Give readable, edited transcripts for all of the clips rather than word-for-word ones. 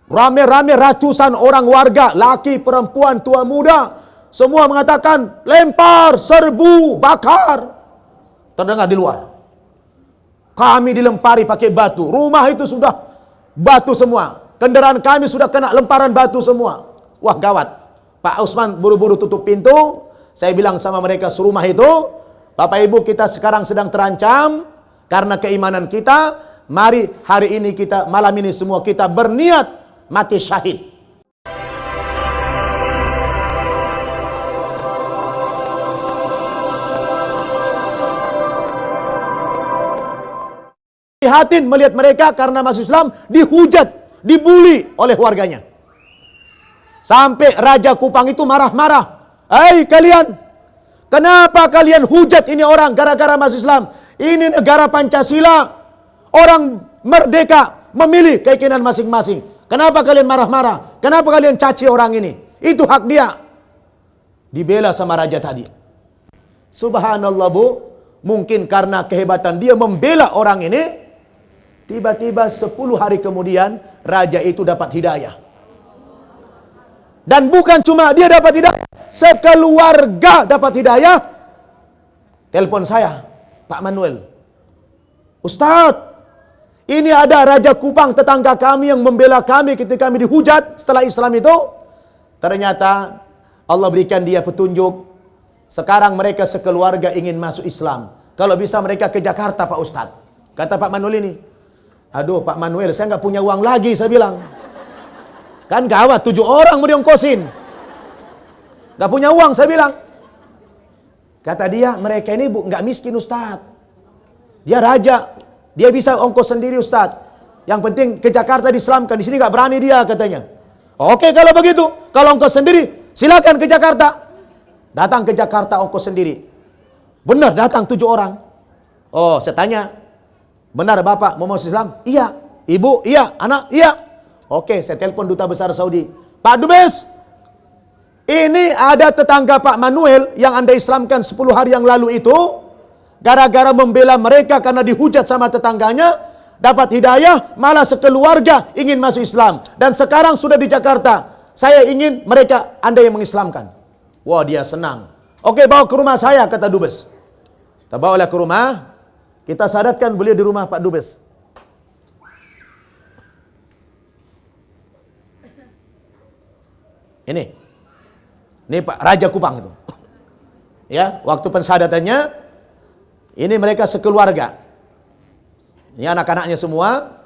Rame-rame ratusan orang warga, laki, perempuan, tua, muda, semua mengatakan, lempar, serbu, bakar. Terdengar di luar. Kami dilempari pakai batu. Rumah itu sudah batu semua. Kendaraan kami sudah kena lemparan batu semua. Wah, gawat. Pak Usman buru-buru tutup pintu. Saya bilang sama mereka serumah itu, Bapak Ibu, kita sekarang sedang terancam karena keimanan kita. Mari hari ini kita, malam ini semua kita berniat mati syahid. Prihatin melihat mereka karena masuk Islam dihujat, dibuli oleh warganya. Sampai Raja Kupang itu marah-marah. Hei kalian, kenapa kalian hujat ini orang gara-gara masuk Islam? Ini negara Pancasila, orang merdeka memilih keyakinan masing-masing. Kenapa kalian marah-marah? Kenapa kalian caci orang ini? Itu hak dia. Dibela sama raja tadi. Subhanallah, Bu. Mungkin karena kehebatan dia membela orang ini, tiba-tiba 10 hari kemudian raja itu dapat hidayah. Dan bukan cuma dia dapat hidayah, sekeluarga dapat hidayah. Telepon saya, Pak Manuel. Ustadz, ini ada Raja Kupang tetangga kami yang membela kami ketika kami dihujat setelah Islam itu. Ternyata Allah berikan dia petunjuk. Sekarang mereka sekeluarga ingin masuk Islam. Kalau bisa mereka ke Jakarta, Pak Ustadz. Kata Pak Manuel ini. Aduh Pak Manuel, saya nggak punya uang lagi, saya bilang. Kan gawat, 7 orang mau diongkosin. Nggak punya uang, saya bilang. Kata dia, mereka ini nggak miskin Ustadz. Dia raja. Dia bisa ongkos sendiri Ustadz. Yang penting ke Jakarta diislamkan. Di sini gak berani dia katanya. Oke kalau begitu. Kalau ongkos sendiri, silakan ke Jakarta. Datang ke Jakarta ongkos sendiri. Benar datang 7 orang. Oh saya tanya. Benar Bapak mau masuk Islam? Iya. Ibu? Iya. Anak? Iya. Oke saya telepon Duta Besar Saudi. Pak Dubes. Ini ada tetangga Pak Manuel yang Anda Islamkan 10 hari yang lalu itu. Gara-gara membela mereka karena dihujat sama tetangganya, dapat hidayah, malah sekeluarga ingin masuk Islam. Dan sekarang sudah di Jakarta. Saya ingin mereka, Anda yang mengislamkan. Wah dia senang. Oke bawa ke rumah saya, kata Dubes. Kita bawalah ke rumah. Kita sadatkan beliau di rumah Pak Dubes. Ini Pak Raja Kupang itu. Ya, waktu pensadatannya. Ini mereka sekeluarga. Ini anak-anaknya semua.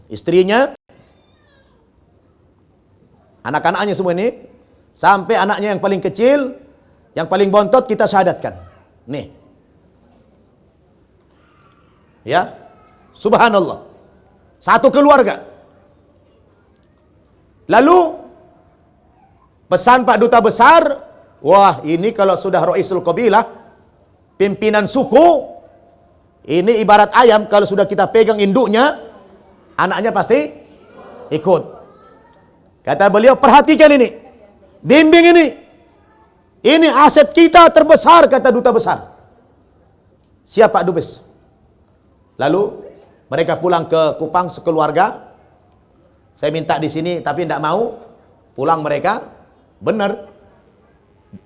Istrinya. Anak-anaknya semua ini. Sampai anaknya yang paling kecil. Yang paling bontot kita syahadatkan. Nih. Ya. Subhanallah. Satu keluarga. Lalu. Pesan Pak Duta Besar. Wah ini kalau sudah Roisul Qabilah. Pimpinan suku, ini ibarat ayam, kalau sudah kita pegang induknya, anaknya pasti ikut. Kata beliau, perhatikan ini, bimbing ini aset kita terbesar, kata Duta Besar. Siap Pak Dubes. Lalu mereka pulang ke Kupang sekeluarga. Saya minta di sini, tapi tidak mau. Pulang mereka, benar.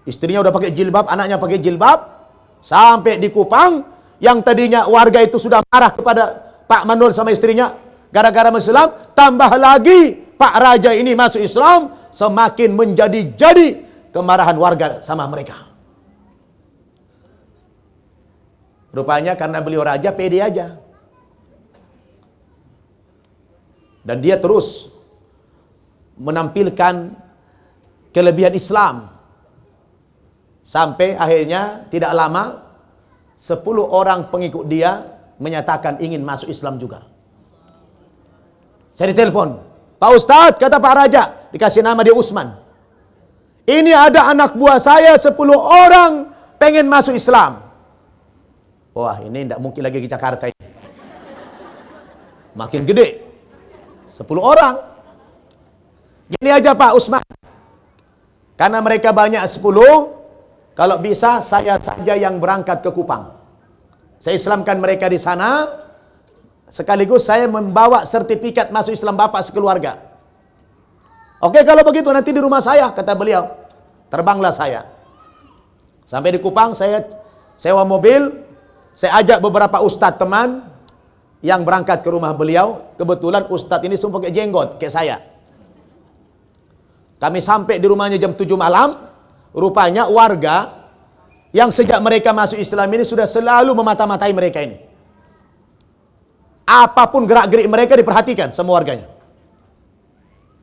Istrinya udah pakai jilbab, anaknya pakai jilbab. Sampai di Kupang, yang tadinya warga itu sudah marah kepada Pak Manuel sama istrinya, gara-gara masuk Islam, tambah lagi Pak Raja ini masuk Islam, semakin menjadi-jadi kemarahan warga sama mereka. Rupanya karena beliau raja, pede aja. Dan dia terus menampilkan kelebihan Islam. Sampai akhirnya tidak lama 10 orang pengikut dia menyatakan ingin masuk Islam juga. Saya ditelepon. Pak Ustadz, kata Pak Raja, dikasih nama dia Usman. Ini ada anak buah saya 10 orang pengen masuk Islam. Wah ini tidak mungkin lagi ke Jakarta ini. Makin gede. 10 orang. Gini aja Pak Usman. Karena mereka banyak 10. Kalau bisa saya saja yang berangkat ke Kupang. Saya Islamkan mereka di sana. sekaligus saya membawa sertifikat masuk Islam bapak sekeluarga. Oke, kalau begitu nanti di rumah saya, kata beliau. Terbanglah saya. Sampai di Kupang, saya sewa mobil, saya ajak beberapa ustadz teman yang berangkat ke rumah beliau. Kebetulan ustadz ini semua pakai jenggot, kayak saya. Kami sampai di rumahnya jam 7 malam. Rupanya warga yang sejak mereka masuk Islam ini sudah selalu memata-matai mereka ini. Apapun gerak-gerik mereka diperhatikan semua warganya.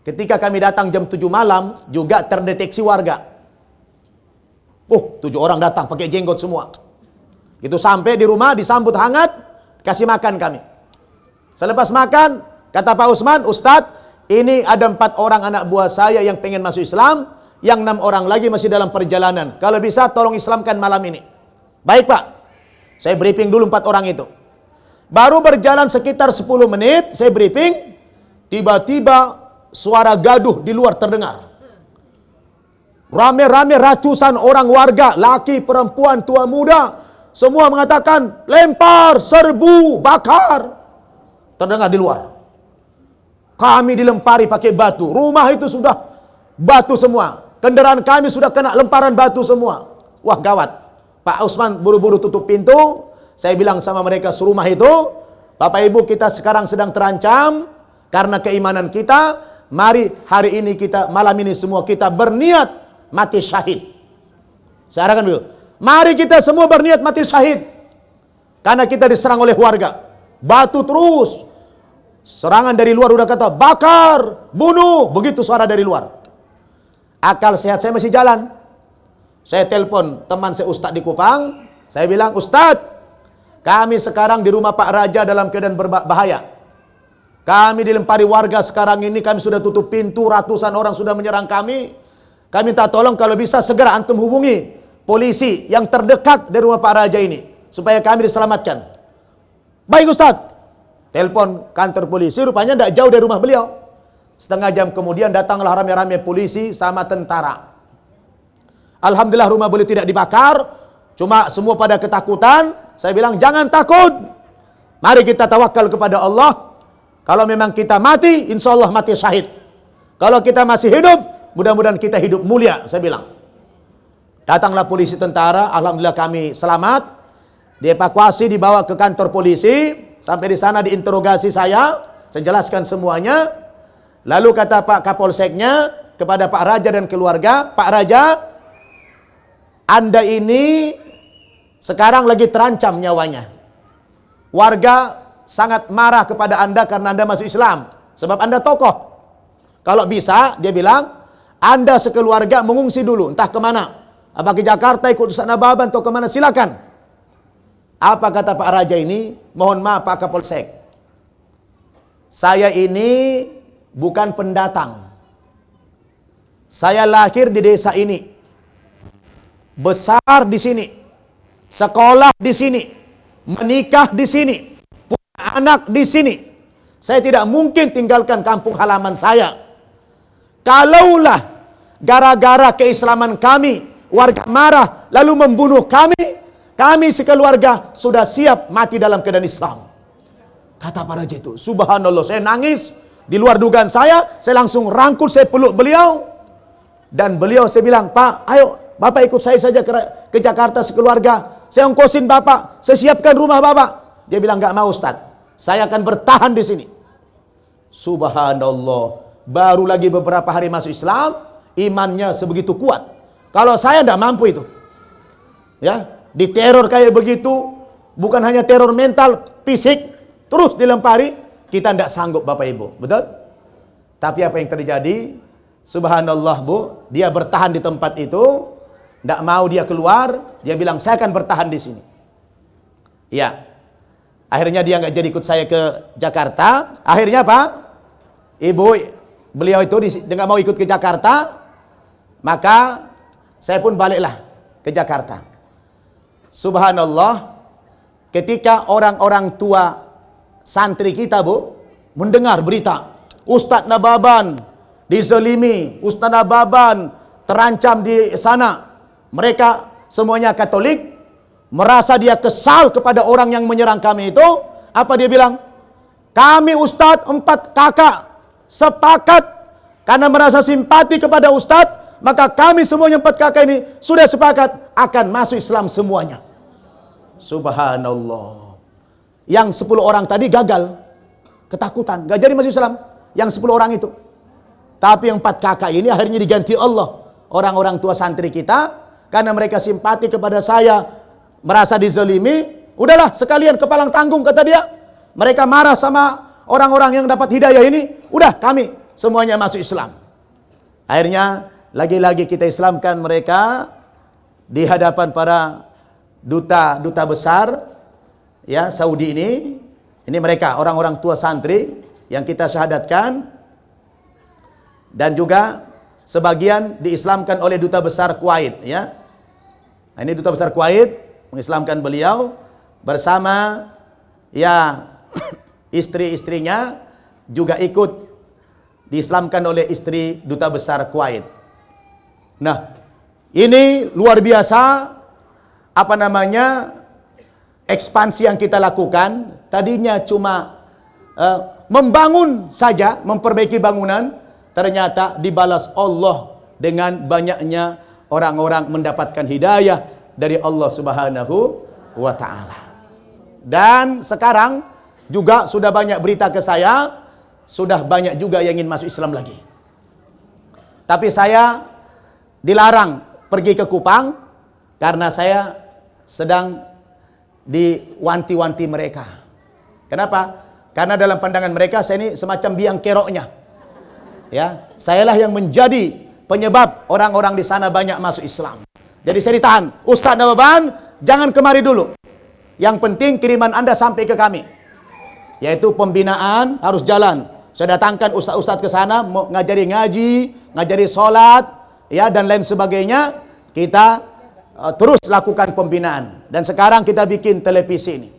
Ketika kami datang jam 7 malam, juga terdeteksi warga. 7 orang datang pakai jenggot semua. Itu sampai di rumah disambut hangat, kasih makan kami. Selepas makan, kata Pak Usman, Ustadz, ini ada 4 orang anak buah saya yang pengen masuk Islam, yang 6 orang lagi masih dalam perjalanan. Kalau bisa tolong Islamkan malam ini. Baik Pak, saya briefing dulu 4 orang itu. Baru berjalan sekitar 10 menit, saya briefing, tiba-tiba suara gaduh di luar terdengar. Rame-rame ratusan orang warga, laki, perempuan, tua, muda, semua mengatakan, lempar, serbu, bakar. Terdengar di luar. Kami dilempari pakai batu. Rumah itu sudah batu semua. Kendaraan kami sudah kena lemparan batu semua. Wah, gawat. Pak Usman buru-buru tutup pintu. Saya bilang sama mereka serumah itu, Bapak Ibu, kita sekarang sedang terancam karena keimanan kita. Mari hari ini kita, malam ini semua kita berniat mati syahid. Saya arahkan dulu. Mari kita semua berniat mati syahid. Karena kita diserang oleh warga. Batu terus. Serangan dari luar udah kata, bakar, bunuh. Begitu suara dari luar. Akal sehat saya masih jalan. Saya telepon teman saya Ustadz di Kupang. Saya bilang, Ustadz, kami sekarang di rumah Pak Raja dalam keadaan berbahaya. Kami dilempari warga sekarang ini, kami sudah tutup pintu, ratusan orang sudah menyerang kami. Kami minta tolong kalau bisa segera antum hubungi polisi yang terdekat dari rumah Pak Raja ini, supaya kami diselamatkan. Baik Ustadz. Telepon kantor polisi, rupanya tidak jauh dari rumah beliau. Setengah jam kemudian datanglah rame-rame polisi sama tentara. Alhamdulillah rumah beliau tidak dibakar, cuma semua pada ketakutan. Saya bilang jangan takut. Mari kita tawakal kepada Allah. Kalau memang kita mati, insya Allah mati syahid. Kalau kita masih hidup, mudah-mudahan kita hidup mulia, saya bilang. Datanglah polisi tentara, alhamdulillah kami selamat. Dievakuasi, dibawa ke kantor polisi. Sampai di sana diinterogasi saya jelaskan semuanya. Lalu kata Pak Kapolseknya kepada Pak Raja dan keluarga, Pak Raja, Anda ini sekarang lagi terancam nyawanya. Warga sangat marah kepada Anda karena Anda masuk Islam. Sebab Anda tokoh. Kalau bisa, dia bilang, Anda sekeluarga mengungsi dulu. Entah kemana. Apa ke Jakarta, ikut Ustaz Nababan, atau kemana, silakan. Apa kata Pak Raja ini? Mohon maaf Pak Kapolsek. Saya ini bukan pendatang. Saya lahir di desa ini. Besar di sini. Sekolah di sini. Menikah di sini. Anak di sini. Saya tidak mungkin tinggalkan kampung halaman saya. Kalaulah gara-gara keislaman kami warga marah lalu membunuh kami sekeluarga sudah siap mati dalam keadaan Islam. Kata Pak Raja itu, subhanallah, saya nangis di luar dugaan saya langsung rangkul, saya peluk beliau dan beliau saya bilang, Pak, ayo Bapak ikut saya saja ke Jakarta sekeluarga. Saya ongkosin Bapak, saya siapkan rumah Bapak. Dia bilang, enggak mau Ustaz, saya akan bertahan di sini. Subhanallah, baru lagi beberapa hari masuk Islam, imannya sebegitu kuat. Kalau saya tidak mampu itu. Ya, diteror kayak begitu, bukan hanya teror mental, fisik, terus dilempari, kita tidak sanggup Bapak Ibu. Betul? Tapi apa yang terjadi? Subhanallah Bu, dia bertahan di tempat itu, tidak mau dia keluar, dia bilang saya akan bertahan di sini. Ya. Akhirnya dia nggak jadi ikut saya ke Jakarta. Akhirnya apa? Beliau itu nggak mau ikut ke Jakarta. Maka saya pun baliklah ke Jakarta. Subhanallah, ketika orang-orang tua santri kita Bu mendengar berita Ustadz Nababan dizalimi, Ustadz Nababan terancam di sana. Mereka semuanya Katolik, merasa dia kesal kepada orang yang menyerang kami itu. Apa dia bilang? Kami Ustadz 4 kakak sepakat karena merasa simpati kepada Ustadz, maka kami semuanya 4 kakak ini sudah sepakat akan masuk Islam semuanya. Subhanallah. Yang 10 orang tadi gagal, ketakutan, gak jadi masuk Islam. Yang 10 orang itu. Tapi yang 4 kakak ini akhirnya diganti Allah. Orang-orang tua santri kita, karena mereka simpati kepada saya, merasa dizalimi, udahlah sekalian kepalang tanggung kata dia. Mereka marah sama orang-orang yang dapat hidayah ini, udah kami semuanya masuk Islam. Akhirnya lagi-lagi kita Islamkan mereka di hadapan para duta besar ya Saudi ini. Ini mereka orang-orang tua santri yang kita syahadatkan, dan juga sebagian diislamkan oleh duta besar Kuwait ya. Nah, ini duta besar Kuwait mengislamkan beliau bersama ya istri-istrinya juga ikut diislamkan oleh istri duta besar Kuwait. Nah, ini luar biasa ekspansi yang kita lakukan. Tadinya cuma membangun saja, memperbaiki bangunan, ternyata dibalas Allah dengan banyaknya orang-orang mendapatkan hidayah dari Allah Subhanahu wa taala. Dan sekarang juga sudah banyak berita ke saya, sudah banyak juga yang ingin masuk Islam lagi. Tapi saya dilarang pergi ke Kupang karena saya sedang diwanti-wanti mereka. Kenapa? Karena dalam pandangan mereka saya ini semacam biang keroknya. Ya, sayalah yang menjadi penyebab orang-orang di sana banyak masuk Islam. Jadi saya ditahan. Ustadz Nawaban, jangan kemari dulu. Yang penting kiriman Anda sampai ke kami. Yaitu pembinaan harus jalan. Saya datangkan ustadz-ustadz ke sana, mau ngajari ngaji, ngajari sholat, ya dan lain sebagainya. Kita terus lakukan pembinaan. Dan sekarang kita bikin televisi ini.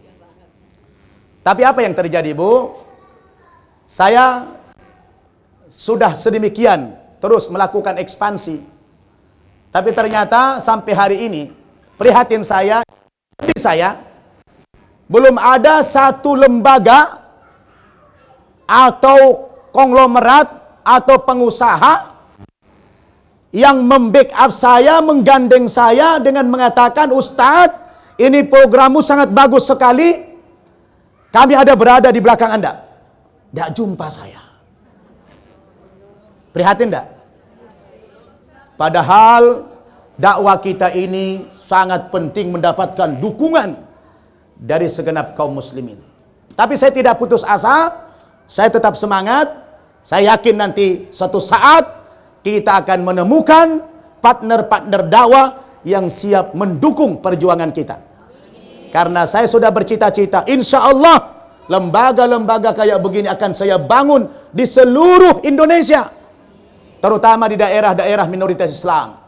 Tapi apa yang terjadi, Bu? Saya sudah sedemikian terus melakukan ekspansi. Tapi ternyata sampai hari ini prihatin saya belum ada satu lembaga atau konglomerat atau pengusaha yang membackup saya, menggandeng saya dengan mengatakan, Ustadz, ini programmu sangat bagus sekali, kami ada berada di belakang Anda. Tidak jumpa saya. Prihatin tidak? Padahal dakwah kita ini sangat penting mendapatkan dukungan dari segenap kaum muslimin. Tapi saya tidak putus asa, saya tetap semangat. Saya yakin nanti suatu saat kita akan menemukan partner-partner dakwah yang siap mendukung perjuangan kita. Karena saya sudah bercita-cita, insya Allah lembaga-lembaga kayak begini akan saya bangun di seluruh Indonesia, terutama di daerah-daerah minoritas Islam.